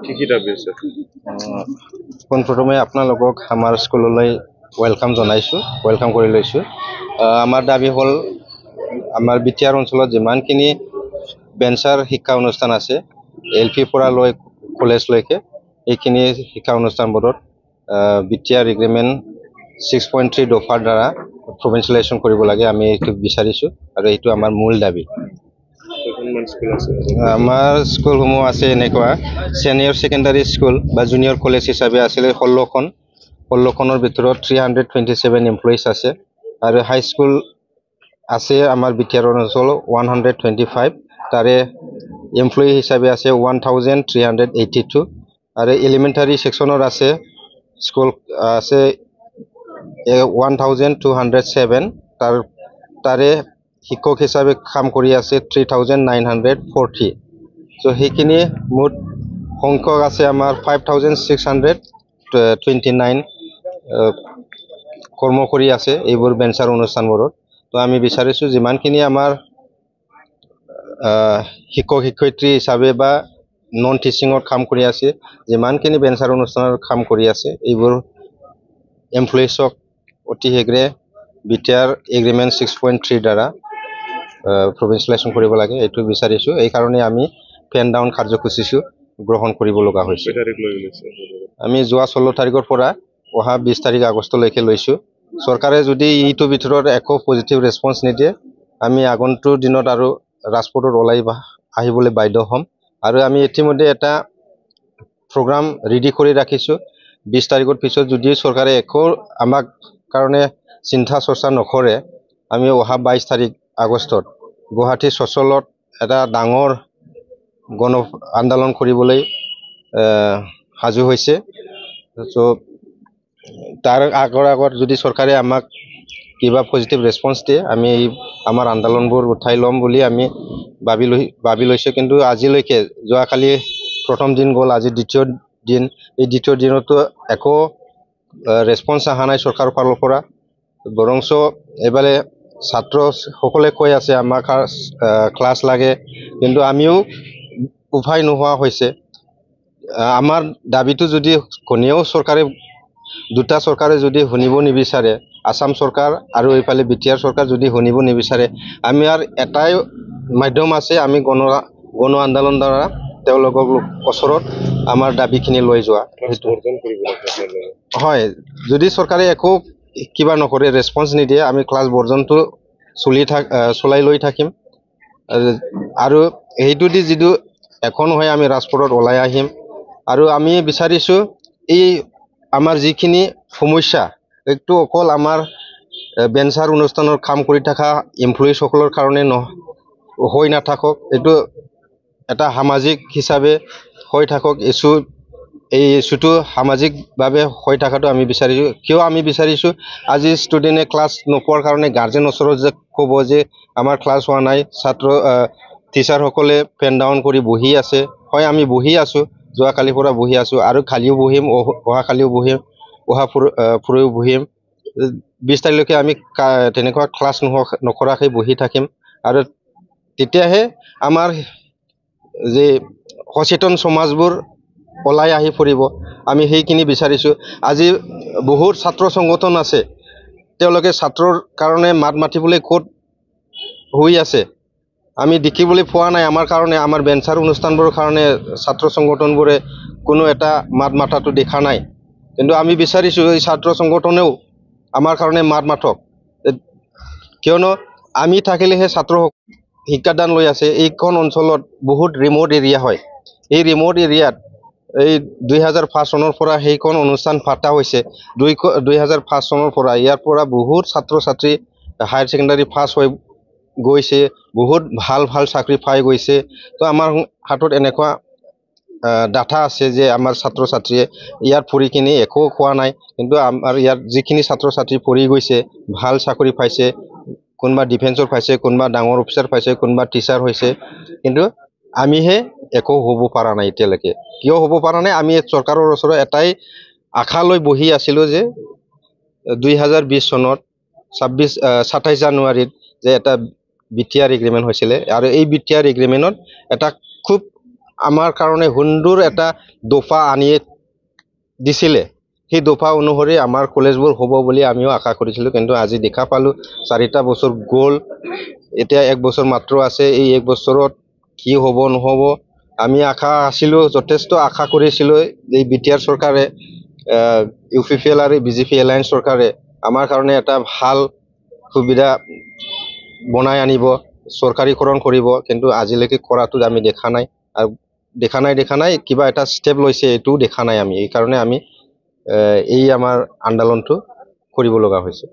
কি কি দাবী আছে? পোনপ্ৰথমে আপোনালোকক আমাৰ স্কুললৈ ৱেলকাম কৰি লৈছোঁ। আমাৰ দাবী হ'ল আমাৰ বিটিআৰ অঞ্চলত যিমানখিনি বেঞ্চাৰ শিক্ষা অনুষ্ঠান আছে LP পৰা লৈ কলেজলৈকে এইখিনি শিক্ষা অনুষ্ঠানবোৰত বিটিআৰ এগ্ৰিমেণ্ট 6.3 দফাৰ দ্বাৰা প্ৰভিঞ্চিয়েলাইজেশ্যন কৰিব লাগে। আমি এইটো বিচাৰিছোঁ আৰু এইটো আমাৰ মূল দাবী। কেইখনমান স্কুল আছে? আমাৰ স্কুলসমূহ আছে এনেকুৱা ছিনিয়ৰ ছেকেণ্ডাৰী স্কুল বা জুনিয়ৰ কলেজ হিচাপে আছিলে 16খনৰ ভিতৰত 327 এমপ্লয়িজ আছে আৰু হাই স্কুল আছে আমাৰ বিটিআৰ অঞ্চল 125, তাৰে এমপ্লয়ি হিচাপে আছে 1382 আৰু এলিমেণ্টাৰী ছেকশ্যনৰ আছে স্কুল আছে 1207, তাৰে শিক্ষক হিচাপে কাম কৰি আছে 3940। চ' সেইখিনি মুঠ সংখ্যক আছে আমাৰ 5629 কৰ্ম কৰি আছে এইবোৰ বেঞ্চাৰ অনুষ্ঠানবোৰত। তো আমি বিচাৰিছোঁ যিমানখিনি আমাৰ শিক্ষক শিক্ষয়িত্ৰী হিচাপে বা নন টিচিঙত কাম কৰি আছে, যিমানখিনি বেঞ্চাৰ অনুষ্ঠানৰ কাম কৰি আছে এইবোৰ এমপ্লয়িজক অতি শীঘ্ৰে বিটিআৰ এগ্ৰিমেণ্ট 6.3 দ্বাৰা প্ৰভিঞ্চিয়েলাইজেশ্যন কৰিব লাগে, এইটো বিচাৰিছোঁ। এইকাৰণে আমি ফেন ডাউন কাৰ্যসূচীটো গ্ৰহণ কৰিব লগা হৈছে। আমি যোৱা 16 তাৰিখৰ পৰা অহা 20 তাৰিখ আগষ্টলৈকে লৈছোঁ। চৰকাৰে যদি এইটোৰ ভিতৰত একো পজিটিভ ৰেছপন্স নিদিয়ে আমি আগন্তুক দিনত আৰু ৰাজপথত ওলাই আহিবলৈ বাধ্য হ'ম। আৰু আমি ইতিমধ্যে এটা প্ৰগ্ৰাম ৰেডি কৰি ৰাখিছোঁ। 20 তাৰিখৰ পিছত যদি চৰকাৰে একো আমাক কাৰণে চিন্তা চৰ্চা নকৰে, আমি অহা 22 তাৰিখ আগষ্টত গুৱাহাটী চচলত এটা ডাঙৰ গণ আন্দোলন কৰিবলৈ সাজু হৈছে। চ' তাৰ আগত যদি চৰকাৰে আমাক কিবা পজিটিভ ৰেছপন্স দিয়ে আমি আমাৰ আন্দোলনবোৰ উঠাই ল'ম বুলি আমি ভাবি লৈছোঁ। কিন্তু আজিলৈকে যোৱাকালি প্ৰথম দিন গ'ল, আজি দ্বিতীয় দিন। এই দ্বিতীয় দিনতো একো ৰেছপন্স অহা নাই চৰকাৰৰ ফালৰ পৰা। বৰঞ্চ এইবাৰে ছাত্ৰসকলে কৈ আছে আমাক ক্লাছ লাগে, কিন্তু আমিও উপায় নোহোৱা হৈছে। আমাৰ দাবীটো যদি কোনেও দুটা চৰকাৰে যদি শুনিব নিবিচাৰে, আসাম চৰকাৰ আৰু এইফালে বিটিআৰ চৰকাৰ যদি শুনিব নিবিচাৰে, আমাৰ এটাই মাধ্যম আছে, আমি গণ আন্দোলন দ্বাৰা তেওঁলোকৰ ওচৰত আমাৰ দাবীখিনি লৈ যোৱা। হয়, যদি চৰকাৰে একো কিবা নকৰে, ৰেছপন্স নিদিয়ে, আমি ক্লাছ বৰ্জনটো চলাই লৈ থাকিম। আৰু সেইটো দি যিটো একো নহয় আমি ৰাজপথত ওলাই আহিম। আৰু আমি বিচাৰিছোঁ এই আমাৰ যিখিনি সমস্যা এইটো অকল আমাৰ বেঞ্চাৰ অনুষ্ঠানৰ কাম কৰি থকা এমপ্লয়িজসকলৰ কাৰণে হৈ নাথাকক, এইটো এটা সামাজিক হিচাপে হৈ থাকক। এই ইছ্যুটো সামাজিকভাৱে হৈ থকাটো আমি বিচাৰিছোঁ। কিয় আমি বিচাৰিছোঁ, আজি ষ্টুডেণ্টে ক্লাছ নোপোৱাৰ কাৰণে গাৰ্জেন ওচৰত যে ক'ব যে আমাৰ ক্লাছ হোৱা নাই, টিচাৰসকলে পেন ডাউন কৰি বহি আছে। হয়, আমি বহি আছোঁ, যোৱাকালিৰ পৰা বহি আছোঁ আৰু কালিও বহিম, অহাকালিও বহিম, ফুৰিও বহিম। 20 তাৰিখলৈকে আমি তেনেকুৱা ক্লাছ নকৰাকৈ বহি থাকিম। আৰু তেতিয়াহে আমাৰ যে সচেতন সমাজবোৰ ওলাই আহি পৰিব। আমি সেইখিনি বিচাৰিছোঁ। আজি বহুত ছাত্ৰ সংগঠন আছে, তেওঁলোকে ছাত্ৰৰ কাৰণে মাত মাতিবলৈ ক'ত হৈ আছে আমি দেখিবলৈ পোৱা নাই। আমাৰ কাৰণে, আমাৰ বেঞ্চাৰ অনুষ্ঠানবোৰৰ কাৰণে ছাত্ৰ সংগঠনবোৰে কোনো এটা মাত মাতাটো দেখা নাই। কিন্তু আমি বিচাৰিছোঁ এই ছাত্ৰ সংগঠনেও আমাৰ কাৰণে মাত মাতক, কিয়নো আমি থাকিলেহে ছাত্ৰ শিক্ষাদান লৈ আছে। এইখন অঞ্চলত বহুত ৰিম'ট এৰিয়া হয়। এই ৰিম'ট এৰিয়াত এই 2005 চনৰ পৰা সেইখন অনুষ্ঠান পাতা হৈছে। 2005 চনৰ পৰা ইয়াৰ পৰা বহুত ছাত্ৰ ছাত্ৰী হায়াৰ ছেকেণ্ডাৰী পাছ হৈ গৈছে, বহুত ভাল চাকৰি পাই গৈছে। তো আমাৰ হাতত এনেকুৱা ডাটা আছে যে আমাৰ ছাত্ৰ ছাত্ৰীয়ে ইয়াত পঢ়ি কিনি একো খোৱা নাই, কিন্তু আমাৰ ইয়াত যিখিনি ছাত্ৰ ছাত্ৰী পঢ়ি গৈছে, ভাল চাকৰি পাইছে, কোনোবা ডিফেন্সৰ পাইছে, কোনোবা ডাঙৰ অফিচাৰ পাইছে, কোনোবা টিচাৰ হৈছে। কিন্তু আমিহে একো হ'ব পৰা নাই এতিয়ালৈকে। কিয় হ'ব পৰা নাই? আমি চৰকাৰৰ ওচৰত এটাই আশা লৈ বহি আছিলোঁ যে 2020 চনত 27 জানুৱাৰীত যে এটা বিটিআৰ এগ্ৰিমেণ্ট হৈছিলে, আৰু এই বিটিআৰ এগ্ৰিমেণ্টত এটা খুব আমাৰ কাৰণে সুন্দৰ এটা দফা আনি দিছিলে সেই দফা অনুসৰি আমাৰ কলেজবোৰ হ'ব বুলি আমিও আশা কৰিছিলোঁ কিন্তু আজি দেখা পালোঁ 4টা বছৰ গ'ল এতিয়া 1 বছৰ মাত্ৰ আছে এই 1 বছৰত কি হ'ব নহ'ব আমি আশা আছিলোঁ যথেষ্ট আশা কৰিছিলোঁ এই বিটিআৰ চৰকাৰে ইউপিপিএল আৰু বিজেপি এলায়েন্স চৰকাৰে আমাৰ কাৰণে এটা ভাল সুবিধা বনাই আনিব চৰকাৰীকৰণ কৰিব কিন্তু আজিলৈকে কৰাটো আমি দেখা নাই আৰু দেখা নাই কিবা এটা ষ্টেপ লৈছে এইটোও দেখা নাই আমি এই কাৰণে আমি এই আমাৰ আন্দোলনটো কৰিব লগা হৈছে